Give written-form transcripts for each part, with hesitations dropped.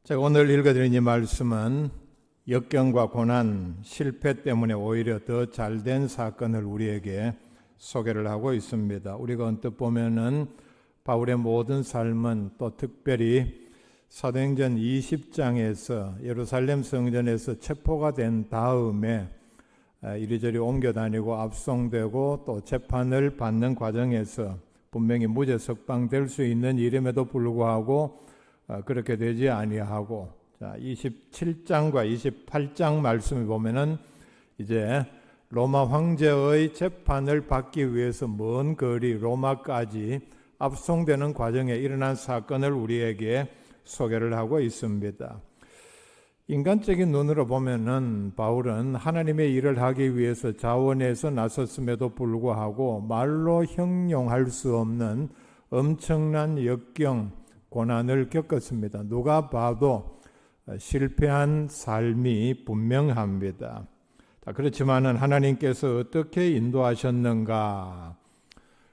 제가 오늘 읽어드린 이 말씀은 역경과 고난, 실패 때문에 오히려 더 잘된 사건을 우리에게 소개를 하고 있습니다. 우리가 언뜻 보면은 바울의 모든 삶은 또 특별히 사도행전 20장에서 예루살렘 성전에서 체포가 된 다음에 이리저리 옮겨 다니고 압송되고 또 재판을 받는 과정에서 분명히 무죄 석방될 수 있는 일임에도 불구하고 그렇게 되지 아니하고, 27장과 28장 말씀을 보면은 이제 로마 황제의 재판을 받기 위해서 먼 거리 로마까지 압송되는 과정에 일어난 사건을 우리에게 소개를 하고 있습니다. 인간적인 눈으로 보면은 바울은 하나님의 일을 하기 위해서 자원해서 나섰음에도 불구하고 말로 형용할 수 없는 엄청난 역경, 고난을 겪었습니다. 누가 봐도 실패한 삶이 분명합니다. 그렇지만은 하나님께서 어떻게 인도하셨는가?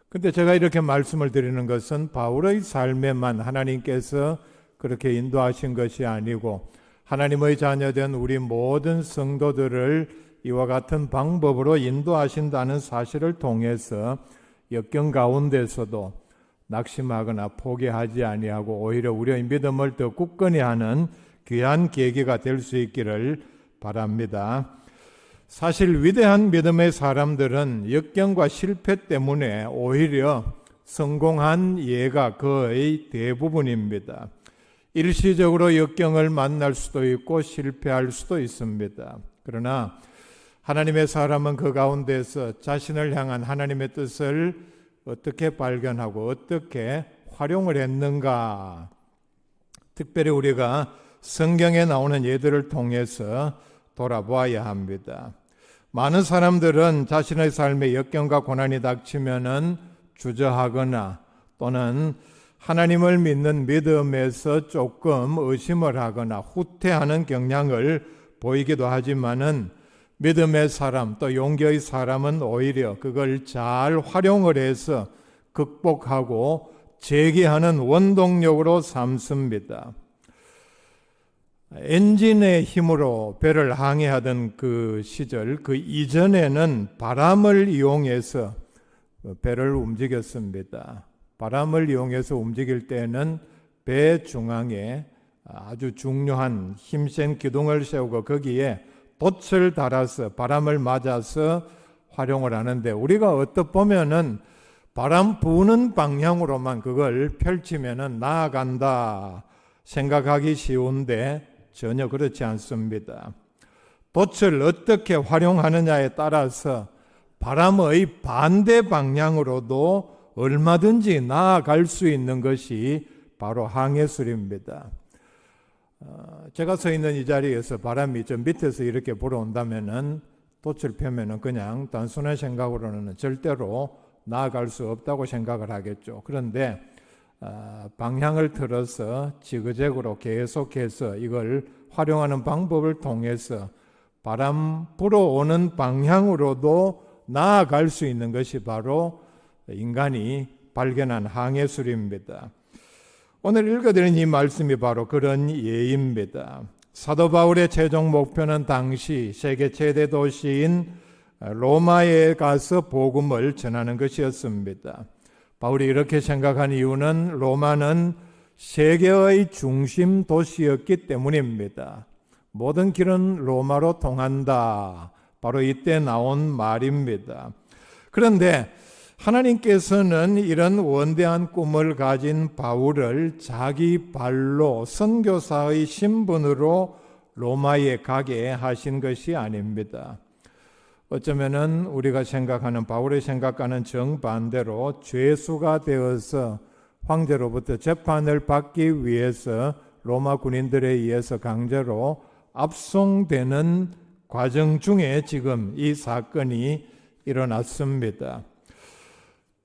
근데 제가 이렇게 말씀을 드리는 것은 바울의 삶에만 하나님께서 그렇게 인도하신 것이 아니고 하나님의 자녀된 우리 모든 성도들을 이와 같은 방법으로 인도하신다는 사실을 통해서 역경 가운데서도 낙심하거나 포기하지 아니하고 오히려 우리의 믿음을 더 굳건히 하는 귀한 계기가 될 수 있기를 바랍니다. 사실 위대한 믿음의 사람들은 역경과 실패 때문에 오히려 성공한 예가 거의 대부분입니다. 일시적으로 역경을 만날 수도 있고 실패할 수도 있습니다. 그러나 하나님의 사람은 그 가운데서 자신을 향한 하나님의 뜻을 어떻게 발견하고 어떻게 활용을 했는가? 특별히 우리가 성경에 나오는 예들을 통해서 돌아보아야 합니다. 많은 사람들은 자신의 삶에 역경과 고난이 닥치면은 주저하거나 또는 하나님을 믿는 믿음에서 조금 의심을 하거나 후퇴하는 경향을 보이기도 하지만은 믿음의 사람 또 용기의 사람은 오히려 그걸 잘 활용을 해서 극복하고 재기하는 원동력으로 삼습니다. 엔진의 힘으로 배를 항해하던 그 시절, 그 이전에는 바람을 이용해서 배를 움직였습니다. 바람을 이용해서 움직일 때는 배 중앙에 아주 중요한 힘센 기둥을 세우고 거기에 돛을 달아서 바람을 맞아서 활용을 하는데 우리가 어떻게 보면은 바람 부는 방향으로만 그걸 펼치면은 나아간다 생각하기 쉬운데 전혀 그렇지 않습니다. 돛을 어떻게 활용하느냐에 따라서 바람의 반대 방향으로도 얼마든지 나아갈 수 있는 것이 바로 항해술입니다. 제가 서 있는 이 자리에서 바람이 저 밑에서 이렇게 불어온다면은 돛을 펴면은 그냥 단순한 생각으로는 절대로 나아갈 수 없다고 생각을 하겠죠. 그런데 방향을 틀어서 지그재그로 계속해서 이걸 활용하는 방법을 통해서 바람 불어오는 방향으로도 나아갈 수 있는 것이 바로 인간이 발견한 항해술입니다. 오늘 읽어드린 이 말씀이 바로 그런 예입니다. 사도 바울의 최종 목표는 당시 세계 최대 도시인 로마에 가서 복음을 전하는 것이었습니다. 바울이 이렇게 생각한 이유는 로마는 세계의 중심 도시였기 때문입니다. 모든 길은 로마로 통한다. 바로 이때 나온 말입니다. 그런데 하나님께서는 이런 원대한 꿈을 가진 바울을 자기 발로 선교사의 신분으로 로마에 가게 하신 것이 아닙니다. 어쩌면은 우리가 생각하는 바울의 생각과는 정반대로 죄수가 되어서 황제로부터 재판을 받기 위해서 로마 군인들에 의해서 강제로 압송되는 과정 중에 지금 이 사건이 일어났습니다.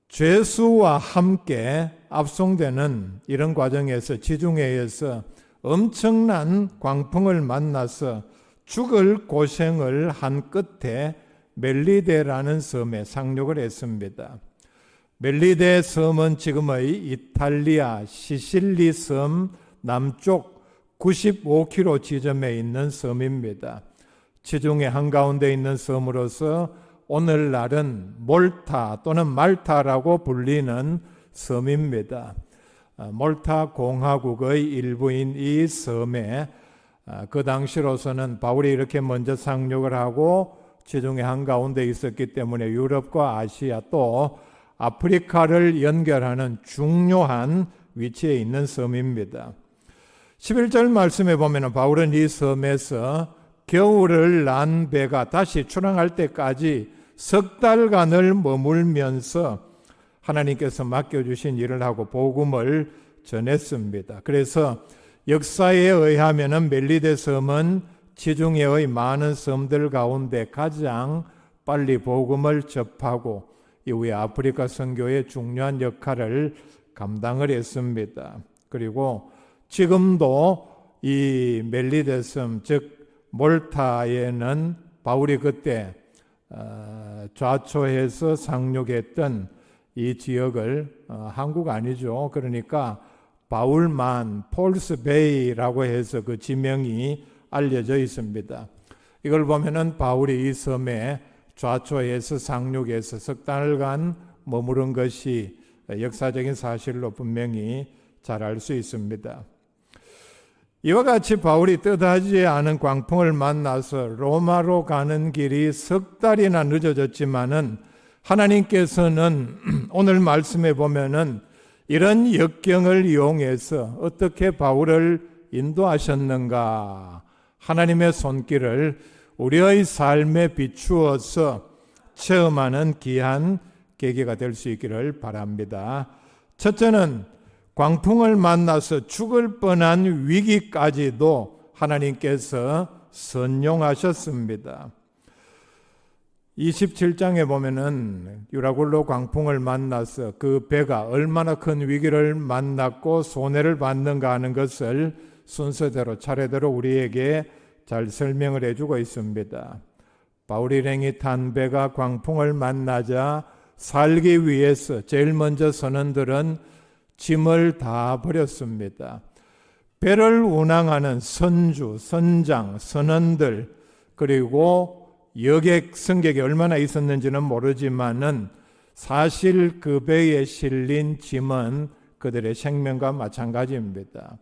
죄수와 함께 압송되는 이런 과정에서 지중해에서 엄청난 광풍을 만나서 죽을 고생을 한 끝에 멜리데라는 섬에 상륙을 했습니다. 멜리데 섬은 지금의 이탈리아 시실리 섬 남쪽 95km 지점에 있는 섬입니다. 지중해 한가운데 있는 섬으로서 오늘날은 몰타 또는 말타라고 불리는 섬입니다. 몰타 공화국의 일부인 이 섬에 그 당시로서는 바울이 이렇게 먼저 상륙을 하고 지중해 한가운데 있었기 때문에 유럽과 아시아 또 아프리카를 연결하는 중요한 위치에 있는 섬입니다. 11절 말씀에 보면 바울은 이 섬에서 겨울을 난 배가 다시 출항할 때까지 석 달간을 머물면서 하나님께서 맡겨주신 일을 하고 복음을 전했습니다. 그래서 역사에 의하면 멜리데 섬은 지중해의 많은 섬들 가운데 가장 빨리 복음을 접하고 이후에 아프리카 선교의 중요한 역할을 감당을 했습니다. 그리고 지금도 이 멜리데 섬, 즉 몰타에는 바울이 그때 좌초해서 상륙했던 이 지역을 한국 아니죠. 그러니까 바울만 폴스 베이라고 해서 그 지명이 알려져 있습니다. 이걸 보면은 바울이 이 섬에 좌초해서 상륙해서 석 달간 머무른 것이 역사적인 사실로 분명히 잘 알 수 있습니다. 이와 같이 바울이 뜻하지 않은 광풍을 만나서 로마로 가는 길이 석 달이나 늦어졌지만은 하나님께서는 오늘 말씀에 보면은 이런 역경을 이용해서 어떻게 바울을 인도하셨는가, 하나님의 손길을 우리의 삶에 비추어서 체험하는 귀한 계기가 될 수 있기를 바랍니다. 첫째는 광풍을 만나서 죽을 뻔한 위기까지도 하나님께서 선용하셨습니다. 27장에 보면은 유라굴로 광풍을 만나서 그 배가 얼마나 큰 위기를 만났고 손해를 받는가 하는 것을 순서대로 차례대로 우리에게 잘 설명을 해주고 있습니다. 바울 일행이 탄 배가 광풍을 만나자 살기 위해서 제일 먼저 선원들은 짐을 다 버렸습니다. 배를 운항하는 선주, 선장, 선원들 그리고 여객, 승객이 얼마나 있었는지는 모르지만은 사실 그 배에 실린 짐은 그들의 생명과 마찬가지입니다.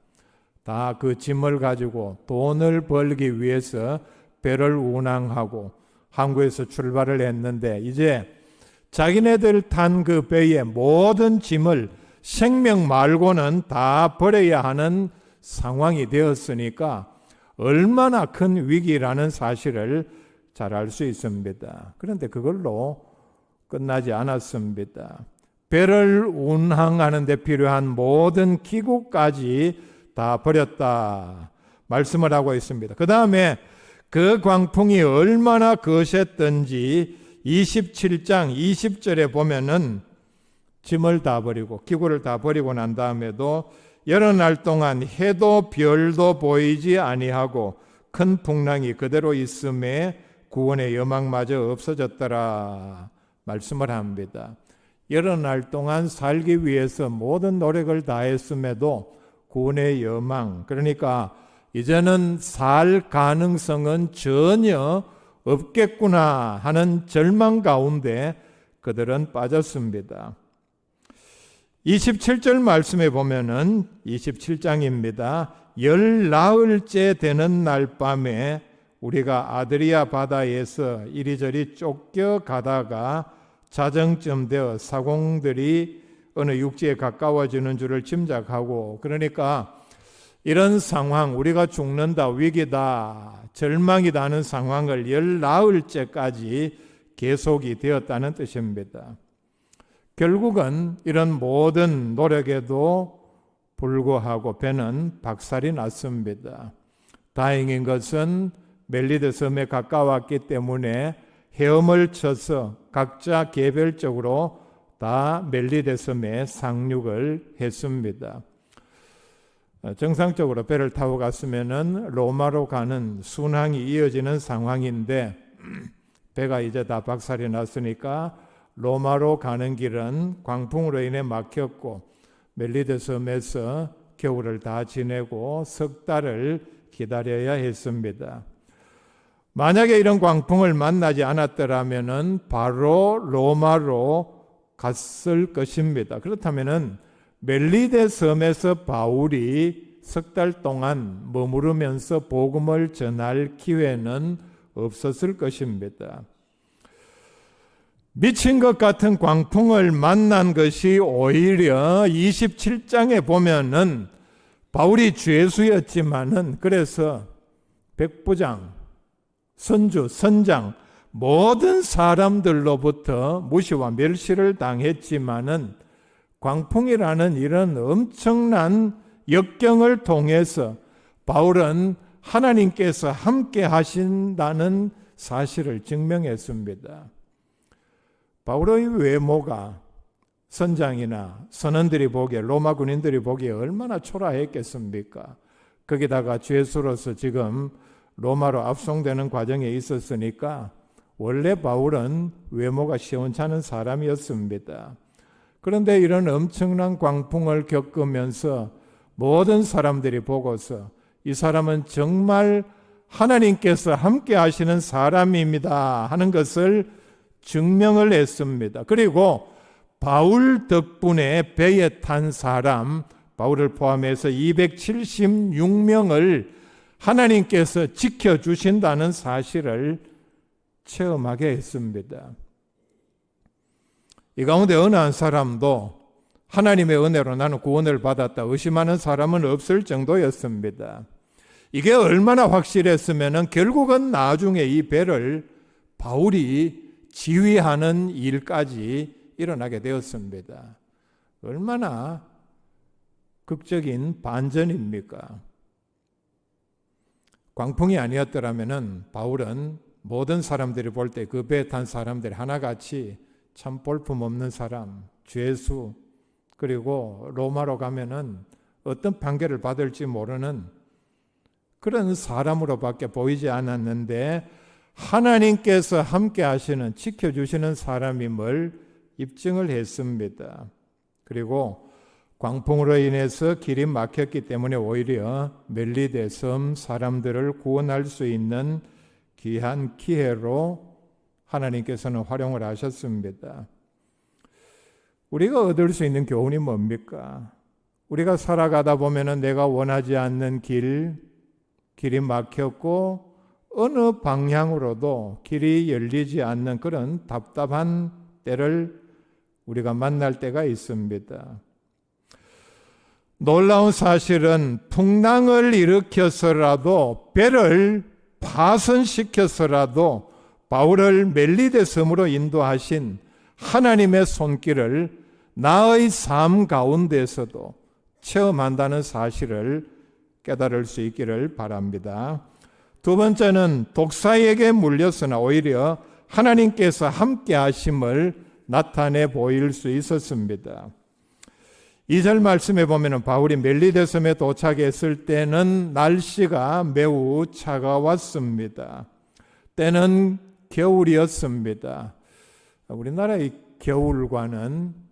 다 그 짐을 가지고 돈을 벌기 위해서 배를 운항하고 항구에서 출발을 했는데 이제 자기네들 탄 그 배의 모든 짐을 생명 말고는 다 버려야 하는 상황이 되었으니까 얼마나 큰 위기라는 사실을 잘 알 수 있습니다. 그런데 그걸로 끝나지 않았습니다. 배를 운항하는 데 필요한 모든 기구까지 다 버렸다 말씀을 하고 있습니다. 그 다음에 그 광풍이 얼마나 거셌던지 27장 20절에 보면은 짐을 다 버리고 기구를 다 버리고 난 다음에도 여러 날 동안 해도 별도 보이지 아니하고 큰 풍랑이 그대로 있음에 구원의 여망마저 없어졌더라 말씀을 합니다. 여러 날 동안 살기 위해서 모든 노력을 다했음에도 구원의 여망, 그러니까 이제는 살 가능성은 전혀 없겠구나 하는 절망 가운데 그들은 빠졌습니다. 27절 말씀에 보면은 27장입니다. 열 나흘째 되는 날 밤에 우리가 아드리아 바다에서 이리저리 쫓겨가다가 자정쯤 되어 사공들이 어느 육지에 가까워지는 줄을 짐작하고, 그러니까 이런 상황, 우리가 죽는다, 위기다, 절망이다 하는 상황을 열 나흘째까지 계속이 되었다는 뜻입니다. 결국은 이런 모든 노력에도 불구하고 배는 박살이 났습니다. 다행인 것은 멜리데 섬에 가까웠기 때문에 헤엄을 쳐서 각자 개별적으로 다 멜리데 섬에 상륙을 했습니다. 정상적으로 배를 타고 갔으면은 로마로 가는 순항이 이어지는 상황인데 배가 이제 다 박살이 났으니까 로마로 가는 길은 광풍으로 인해 막혔고 멜리데 섬에서 겨울을 다 지내고 석 달을 기다려야 했습니다. 만약에 이런 광풍을 만나지 않았더라면 바로 로마로 갔을 것입니다. 그렇다면 멜리데 섬에서 바울이 석 달 동안 머무르면서 복음을 전할 기회는 없었을 것입니다. 미친 것 같은 광풍을 만난 것이 오히려 27장에 보면은 바울이 죄수였지만은 그래서 백부장, 선주, 선장 모든 사람들로부터 무시와 멸시를 당했지만은 광풍이라는 이런 엄청난 역경을 통해서 바울은 하나님께서 함께 하신다는 사실을 증명했습니다. 바울의 외모가 선장이나 선원들이 보기에, 로마 군인들이 보기에 얼마나 초라했겠습니까? 거기다가 죄수로서 지금 로마로 압송되는 과정에 있었으니까 원래 바울은 외모가 시원찮은 사람이었습니다. 그런데 이런 엄청난 광풍을 겪으면서 모든 사람들이 보고서 이 사람은 정말 하나님께서 함께 하시는 사람입니다 하는 것을 증명을 했습니다. 그리고 바울 덕분에 배에 탄 사람, 바울을 포함해서 276명을 하나님께서 지켜주신다는 사실을 체험하게 했습니다. 이 가운데 어느 한 사람도 하나님의 은혜로 나는 구원을 받았다 의심하는 사람은 없을 정도였습니다. 이게 얼마나 확실했으면 결국은 나중에 이 배를 바울이 지휘하는 일까지 일어나게 되었습니다. 얼마나 극적인 반전입니까? 광풍이 아니었더라면 바울은 모든 사람들이 볼 때 그 배에 탄 사람들이 하나같이 참 볼품없는 사람, 죄수, 그리고 로마로 가면은 어떤 판결을 받을지 모르는 그런 사람으로밖에 보이지 않았는데 하나님께서 함께 하시는, 지켜주시는 사람임을 입증을 했습니다. 그리고 광풍으로 인해서 길이 막혔기 때문에 오히려 멜리데 섬 사람들을 구원할 수 있는 귀한 기회로 하나님께서는 활용을 하셨습니다. 우리가 얻을 수 있는 교훈이 뭡니까? 우리가 살아가다 보면은 내가 원하지 않는 길이 막혔고 어느 방향으로도 길이 열리지 않는 그런 답답한 때를 우리가 만날 때가 있습니다. 놀라운 사실은 풍랑을 일으켜서라도 배를 파손시켜서라도 바울을 멜리데 섬으로 인도하신 하나님의 손길을 나의 삶 가운데서도 체험한다는 사실을 깨달을 수 있기를 바랍니다. 두 번째는 독사에게 물렸으나 오히려 하나님께서 함께 하심을 나타내 보일 수 있었습니다. 2절 말씀에 보면 바울이 멜리데 섬에 도착했을 때는 날씨가 매우 차가웠습니다. 때는 겨울이었습니다. 우리나라의 겨울과는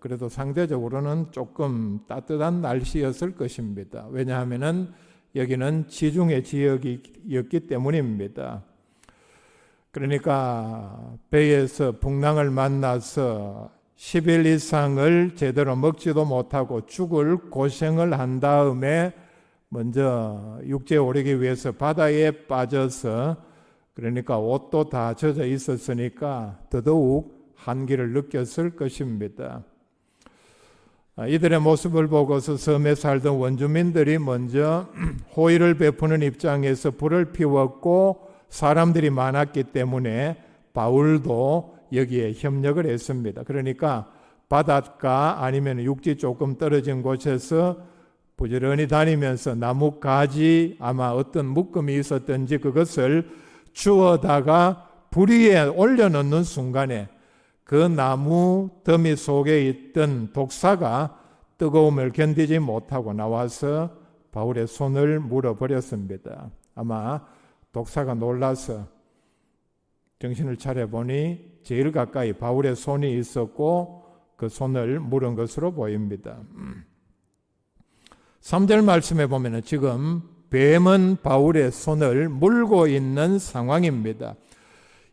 그래도 상대적으로는 조금 따뜻한 날씨였을 것입니다. 왜냐하면 여기는 지중해 지역이었기 때문입니다. 그러니까 배에서 풍랑을 만나서 10일 이상을 제대로 먹지도 못하고 죽을 고생을 한 다음에 먼저 육지에 오르기 위해서 바다에 빠져서, 그러니까 옷도 다 젖어 있었으니까 더더욱 한기를 느꼈을 것입니다. 이들의 모습을 보고서 섬에 살던 원주민들이 먼저 호의를 베푸는 입장에서 불을 피웠고 사람들이 많았기 때문에 바울도 여기에 협력을 했습니다. 그러니까 바닷가 아니면 육지 조금 떨어진 곳에서 부지런히 다니면서 나무 가지, 아마 어떤 묶음이 있었던지 그것을 주워다가 불 위에 올려놓는 순간에 그 나무 더미 속에 있던 독사가 뜨거움을 견디지 못하고 나와서 바울의 손을 물어버렸습니다. 아마 독사가 놀라서 정신을 차려보니 제일 가까이 바울의 손이 있었고 그 손을 물은 것으로 보입니다. 3절 말씀에 보면은 지금 뱀은 바울의 손을 물고 있는 상황입니다.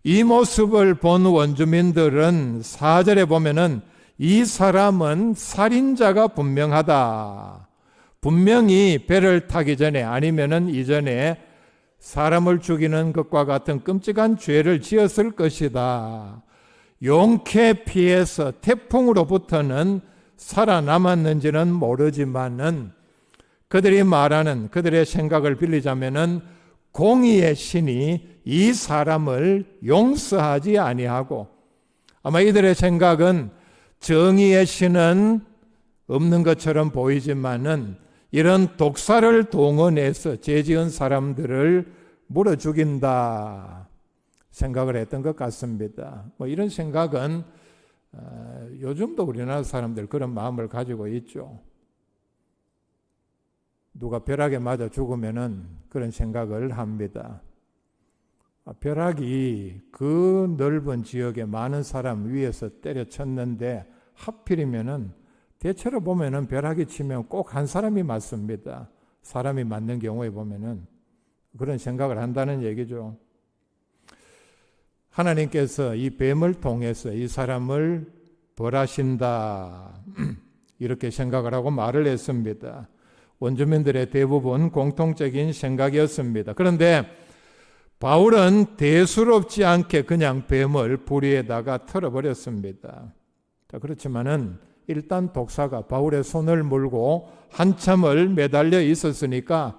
이 모습을 본 원주민들은 4절에 보면은 이 사람은 살인자가 분명하다. 분명히 배를 타기 전에 아니면은 이전에 사람을 죽이는 것과 같은 끔찍한 죄를 지었을 것이다. 용케 피해서 태풍으로부터는 살아남았는지는 모르지만은 그들이 말하는 그들의 생각을 빌리자면은 공의의 신이 이 사람을 용서하지 아니하고, 아마 이들의 생각은 정의의 신은 없는 것처럼 보이지만은 이런 독사를 동원해서 죄 지은 사람들을 물어 죽인다 생각을 했던 것 같습니다. 이런 생각은 요즘도 우리나라 사람들 그런 마음을 가지고 있죠. 누가 벼락에 맞아 죽으면은 그런 생각을 합니다. 벼락이 그 넓은 지역에 많은 사람 위에서 때려쳤는데 하필이면은 대체로 보면은 벼락이 치면 꼭 한 사람이 맞습니다. 사람이 맞는 경우에 보면은 그런 생각을 한다는 얘기죠. 하나님께서 이 뱀을 통해서 이 사람을 벌하신다 이렇게 생각을 하고 말을 했습니다. 원주민들의 대부분 공통적인 생각이었습니다. 그런데 바울은 대수롭지 않게 그냥 뱀을 부리에다가 털어버렸습니다. 그렇지만은 일단 독사가 바울의 손을 물고 한참을 매달려 있었으니까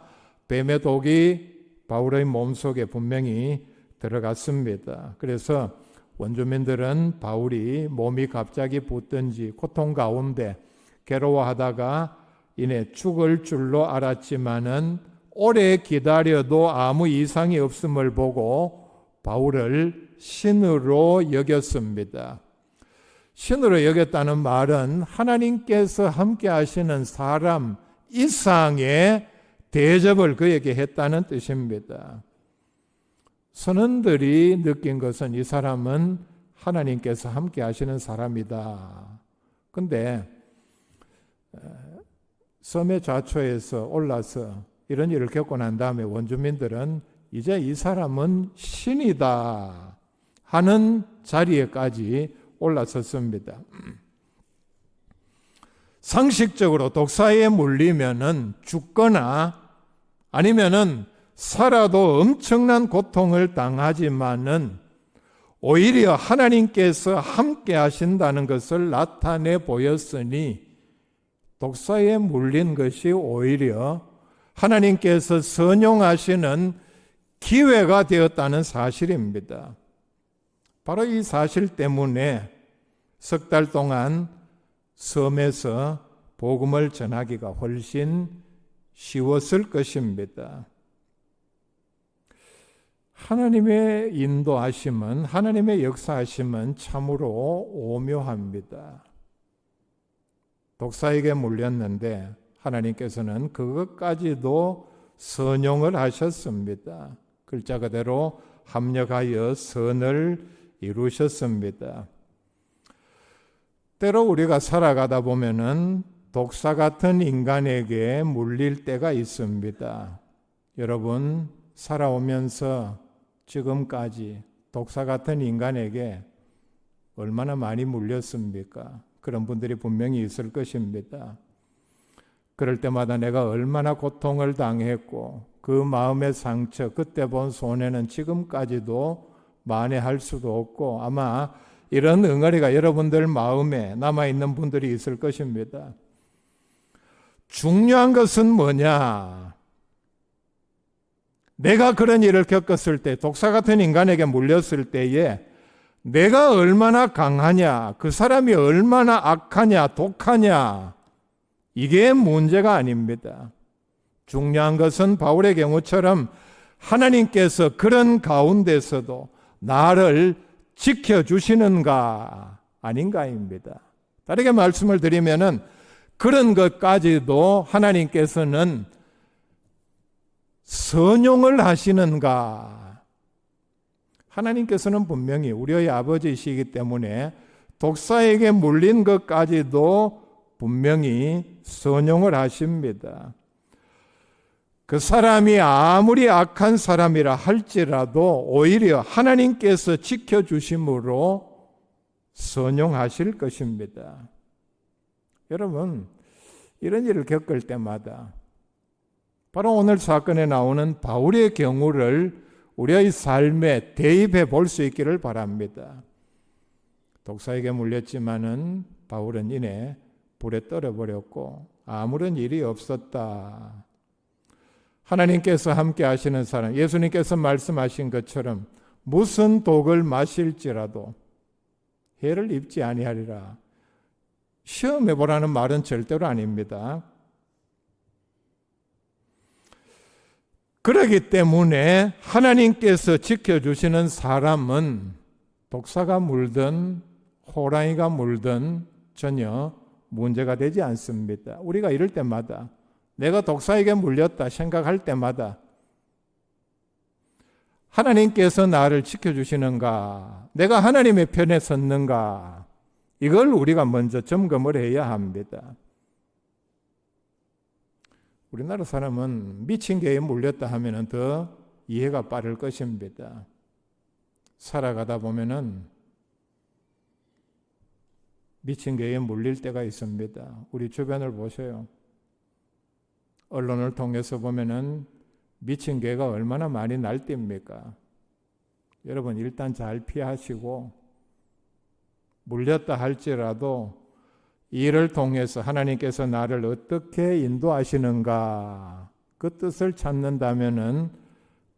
뱀의 독이 바울의 몸속에 분명히 들어갔습니다. 그래서 원주민들은 바울이 몸이 갑자기 붓든지 고통 가운데 괴로워하다가 이내 죽을 줄로 알았지만은 오래 기다려도 아무 이상이 없음을 보고 바울을 신으로 여겼습니다. 신으로 여겼다는 말은 하나님께서 함께 하시는 사람 이상의 대접을 그에게 했다는 뜻입니다. 선원들이 느낀 것은 이 사람은 하나님께서 함께 하시는 사람이다. 근데 섬의 좌초에서 올라서 이런 일을 겪고 난 다음에 원주민들은 이제 이 사람은 신이다 하는 자리에까지 올라섰습니다. 상식적으로 독사에 물리면은 죽거나 아니면은 살아도 엄청난 고통을 당하지만은 오히려 하나님께서 함께 하신다는 것을 나타내 보였으니 독사에 물린 것이 오히려 하나님께서 선용하시는 기회가 되었다는 사실입니다. 바로 이 사실 때문에 석 달 동안 섬에서 복음을 전하기가 훨씬 쉬웠을 것입니다. 하나님의 인도하심은, 하나님의 역사하심은 참으로 오묘합니다. 독사에게 물렸는데 하나님께서는 그것까지도 선용을 하셨습니다. 글자 그대로 합력하여 선을 이루셨습니다. 때로 우리가 살아가다 보면은 독사 같은 인간에게 물릴 때가 있습니다. 여러분, 살아오면서 지금까지 독사 같은 인간에게 얼마나 많이 물렸습니까? 그런 분들이 분명히 있을 것입니다. 그럴 때마다 내가 얼마나 고통을 당했고 그 마음의 상처, 그때 본 손해는 지금까지도 만회할 수도 없고 아마 이런 응어리가 여러분들 마음에 남아있는 분들이 있을 것입니다. 중요한 것은 뭐냐? 내가 그런 일을 겪었을 때, 독사 같은 인간에게 물렸을 때에 내가 얼마나 강하냐, 그 사람이 얼마나 악하냐, 독하냐, 이게 문제가 아닙니다. 중요한 것은 바울의 경우처럼 하나님께서 그런 가운데서도 나를 지켜주시는가 아닌가입니다. 다르게 말씀을 드리면은 그런 것까지도 하나님께서는 선용을 하시는가. 하나님께서는 분명히 우리의 아버지이시기 때문에 독사에게 물린 것까지도 분명히 선용을 하십니다. 그 사람이 아무리 악한 사람이라 할지라도 오히려 하나님께서 지켜주심으로 선용하실 것입니다. 여러분, 이런 일을 겪을 때마다 바로 오늘 사건에 나오는 바울의 경우를 우리의 삶에 대입해 볼 수 있기를 바랍니다. 독사에게 물렸지만은 바울은 이내 불에 떨어버렸고 아무런 일이 없었다. 하나님께서 함께 하시는 사람, 예수님께서 말씀하신 것처럼 무슨 독을 마실지라도 해를 입지 아니하리라. 시험해 보라는 말은 절대로 아닙니다. 그렇기 때문에 하나님께서 지켜주시는 사람은 독사가 물든 호랑이가 물든 전혀 문제가 되지 않습니다. 우리가 이럴 때마다 내가 독사에게 물렸다 생각할 때마다 하나님께서 나를 지켜주시는가? 내가 하나님의 편에 섰는가? 이걸 우리가 먼저 점검을 해야 합니다. 우리나라 사람은 미친 개에 물렸다 하면 더 이해가 빠를 것입니다. 살아가다 보면은 미친 개에 물릴 때가 있습니다. 우리 주변을 보세요. 언론을 통해서 보면은 미친 개가 얼마나 많이 날뜁니까? 여러분 일단 잘 피하시고 물렸다 할지라도 이를 통해서 하나님께서 나를 어떻게 인도하시는가 그 뜻을 찾는다면은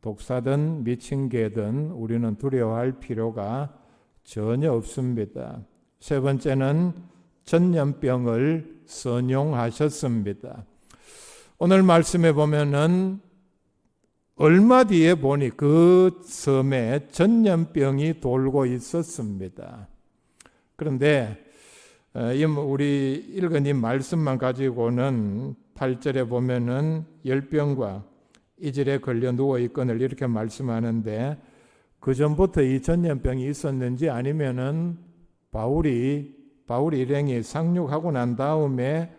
독사든 미친 개든 우리는 두려워할 필요가 전혀 없습니다. 세 번째는 전염병을 선용하셨습니다. 오늘 말씀에 보면은 얼마 뒤에 보니 그 섬에 전염병이 돌고 있었습니다. 그런데 우리 읽은 이 말씀만 가지고는 8절에 보면은 열병과 이질에 걸려 누워 있거늘 이렇게 말씀하는데 그 전부터 이 전염병이 있었는지 아니면은 바울이 일행이 상륙하고 난 다음에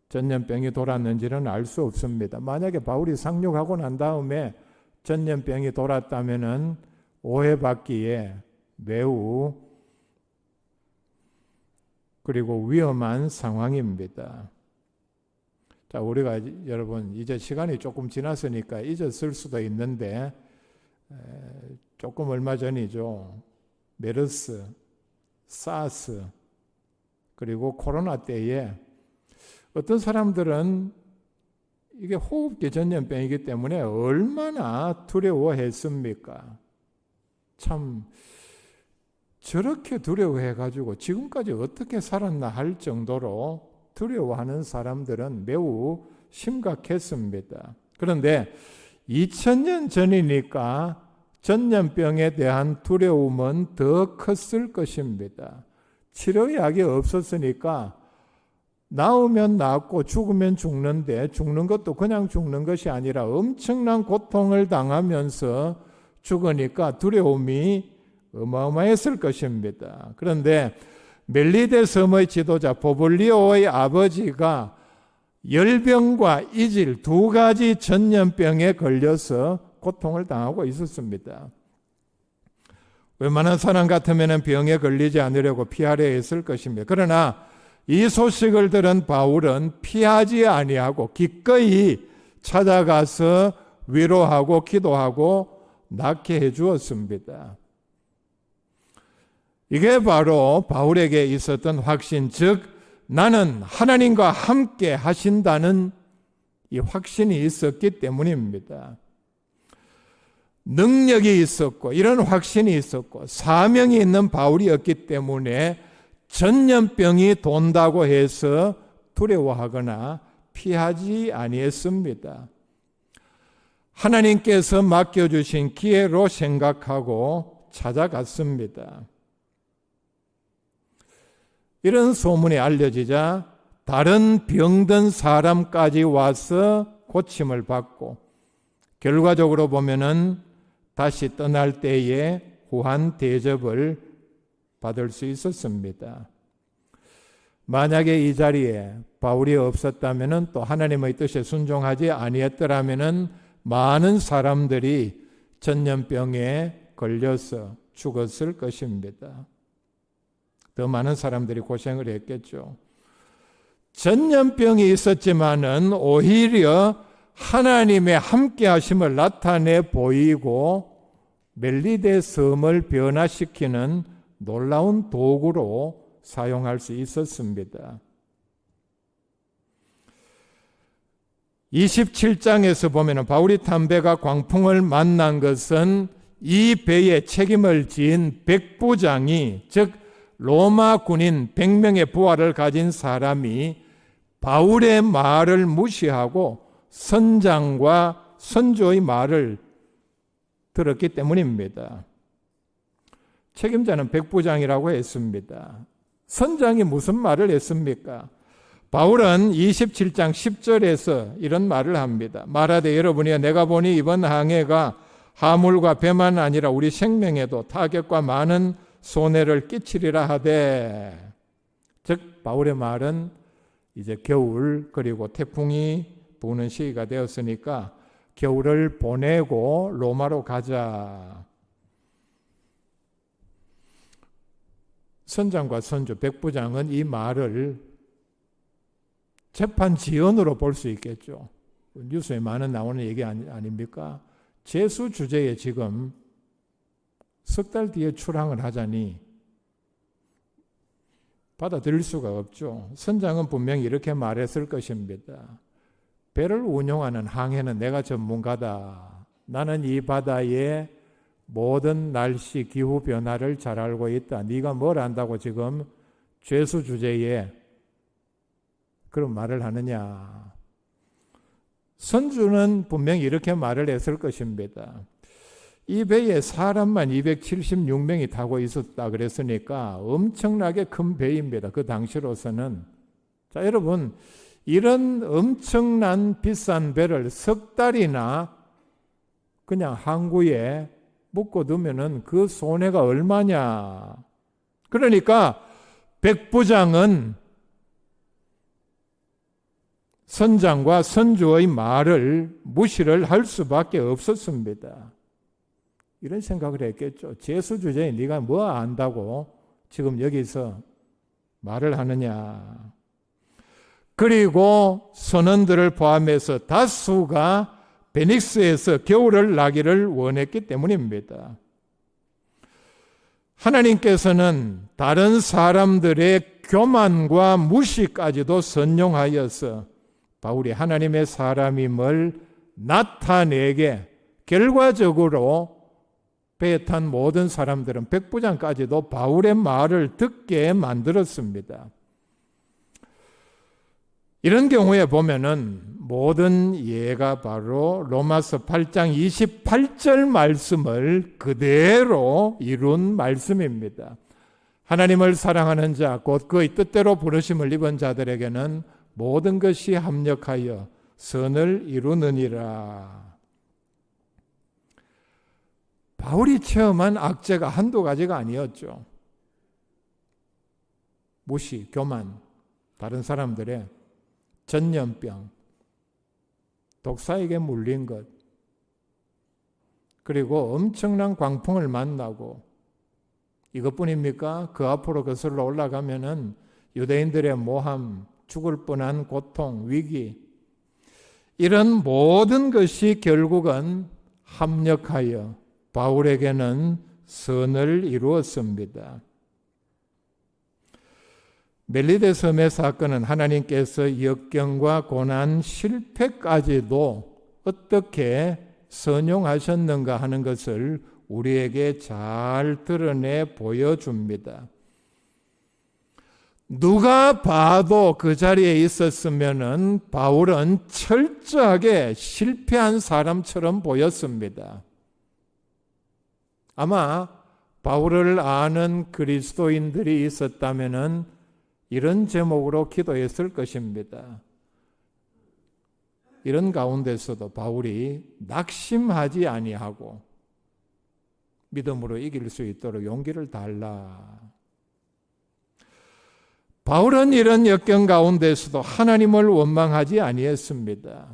전염병이 돌았는지는 알 수 없습니다. 만약에 바울이 상륙하고 난 다음에 전염병이 돌았다면은 오해받기에 매우 그리고 위험한 상황입니다. 자, 우리가 여러분 이제 시간이 조금 지났으니까 잊었을 수도 있는데 조금 얼마 전이죠. 메르스, 사스 그리고 코로나 때에 어떤 사람들은 이게 호흡기 전염병이기 때문에 얼마나 두려워했습니까? 참 저렇게 두려워해가지고 지금까지 어떻게 살았나 할 정도로 두려워하는 사람들은 매우 심각했습니다. 그런데 2000년 전이니까 전염병에 대한 두려움은 더 컸을 것입니다. 치료약이 없었으니까 나오면 낫고 죽으면 죽는데 죽는 것도 그냥 죽는 것이 아니라 엄청난 고통을 당하면서 죽으니까 두려움이 어마어마했을 것입니다. 그런데 멜리데 섬의 지도자 보블리오의 아버지가 열병과 이질 두 가지 전염병에 걸려서 고통을 당하고 있었습니다. 웬만한 사람 같으면 병에 걸리지 않으려고 피하려 했을 것입니다. 그러나 이 소식을 들은 바울은 피하지 아니하고 기꺼이 찾아가서 위로하고 기도하고 낫게 해 주었습니다. 이게 바로 바울에게 있었던 확신, 즉 나는 하나님과 함께 하신다는 이 확신이 있었기 때문입니다. 능력이 있었고 이런 확신이 있었고 사명이 있는 바울이었기 때문에 전염병이 돈다고 해서 두려워하거나 피하지 아니했습니다. 하나님께서 맡겨주신 기회로 생각하고 찾아갔습니다. 이런 소문이 알려지자 다른 병든 사람까지 와서 고침을 받고 결과적으로 보면은 다시 떠날 때에 후한 대접을 받을 수 있었습니다. 만약에 이 자리에 바울이 없었다면 또 하나님의 뜻에 순종하지 아니했더라면 많은 사람들이 전염병에 걸려서 죽었을 것입니다. 더 많은 사람들이 고생을 했겠죠. 전염병이 있었지만은 오히려 하나님의 함께하심을 나타내 보이고 멜리데 섬을 변화시키는 놀라운 도구로 사용할 수 있었습니다. 27장에서 보면 바울이 탄 배가 광풍을 만난 것은 이 배에 책임을 지은 백부장이, 즉 로마 군인 100명의 부하를 가진 사람이 바울의 말을 무시하고 선장과 선조의 말을 들었기 때문입니다. 책임자는 백부장이라고 했습니다. 선장이 무슨 말을 했습니까? 바울은 27장 10절에서 이런 말을 합니다. 말하되 여러분이여 내가 보니 이번 항해가 하물과 배만 아니라 우리 생명에도 타격과 많은 손해를 끼치리라 하되, 즉 바울의 말은 이제 겨울 그리고 태풍이 부는 시기가 되었으니까 겨울을 보내고 로마로 가자. 선장과 선조, 백부장은 이 말을 재판 지연으로 볼 수 있겠죠. 뉴스에 많은 나오는 얘기 아닙니까? 제수 주제에 지금 석 달 뒤에 출항을 하자니 받아들일 수가 없죠. 선장은 분명히 이렇게 말했을 것입니다. 배를 운용하는 항해는 내가 전문가다. 나는 이 바다의 모든 날씨, 기후 변화를 잘 알고 있다. 네가 뭘 안다고 지금 죄수 주제에 그런 말을 하느냐. 선주는 분명히 이렇게 말을 했을 것입니다. 이 배에 사람만 276명이 타고 있었다 그랬으니까 엄청나게 큰 배입니다. 그 당시로서는. 자, 여러분, 이런 엄청난 비싼 배를 석 달이나 그냥 항구에 묶어두면은 그 손해가 얼마냐. 그러니까 백부장은 선장과 선주의 말을 무시를 할 수밖에 없었습니다. 이런 생각을 했겠죠. 제수 주제에 네가 뭐 안다고 지금 여기서 말을 하느냐. 그리고 선원들을 포함해서 다수가 베닉스에서 겨울을 나기를 원했기 때문입니다. 하나님께서는 다른 사람들의 교만과 무시까지도 선용하여서 바울이 하나님의 사람임을 나타내게 결과적으로 배에 탄 모든 사람들은 백부장까지도 바울의 말을 듣게 만들었습니다. 이런 경우에 보면은 모든 예가 바로 로마서 8장 28절 말씀을 그대로 이룬 말씀입니다. 하나님을 사랑하는 자, 곧 그의 뜻대로 부르심을 입은 자들에게는 모든 것이 합력하여 선을 이루느니라. 바울이 체험한 악재가 한두 가지가 아니었죠. 무시, 교만, 다른 사람들의 전염병, 독사에게 물린 것, 그리고 엄청난 광풍을 만나고, 이것뿐입니까? 그 앞으로 거슬러 올라가면은 유대인들의 모함, 죽을 뻔한 고통, 위기, 이런 모든 것이 결국은 합력하여 바울에게는 선을 이루었습니다. 멜리데 섬의 사건은 하나님께서 역경과 고난, 실패까지도 어떻게 선용하셨는가 하는 것을 우리에게 잘 드러내 보여줍니다. 누가 봐도 그 자리에 있었으면은 바울은 철저하게 실패한 사람처럼 보였습니다. 아마 바울을 아는 그리스도인들이 있었다면은 이런 제목으로 기도했을 것입니다. 이런 가운데서도 바울이 낙심하지 아니하고 믿음으로 이길 수 있도록 용기를 달라. 바울은 이런 역경 가운데서도 하나님을 원망하지 아니했습니다.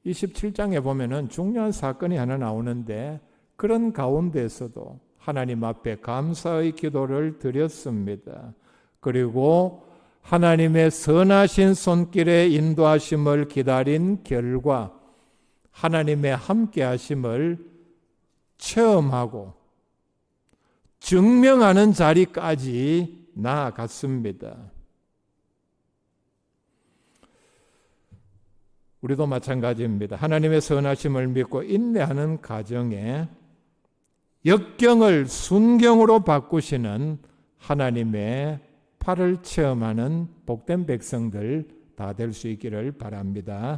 27장에 보면은 중요한 사건이 하나 나오는데 그런 가운데서도 하나님 앞에 감사의 기도를 드렸습니다. 그리고 하나님의 선하신 손길의 인도하심을 기다린 결과 하나님의 함께하심을 체험하고 증명하는 자리까지 나아갔습니다. 우리도 마찬가지입니다. 하나님의 선하심을 믿고 인내하는 가정에 역경을 순경으로 바꾸시는 하나님의 팔을 체험하는 복된 백성들 다 될 수 있기를 바랍니다.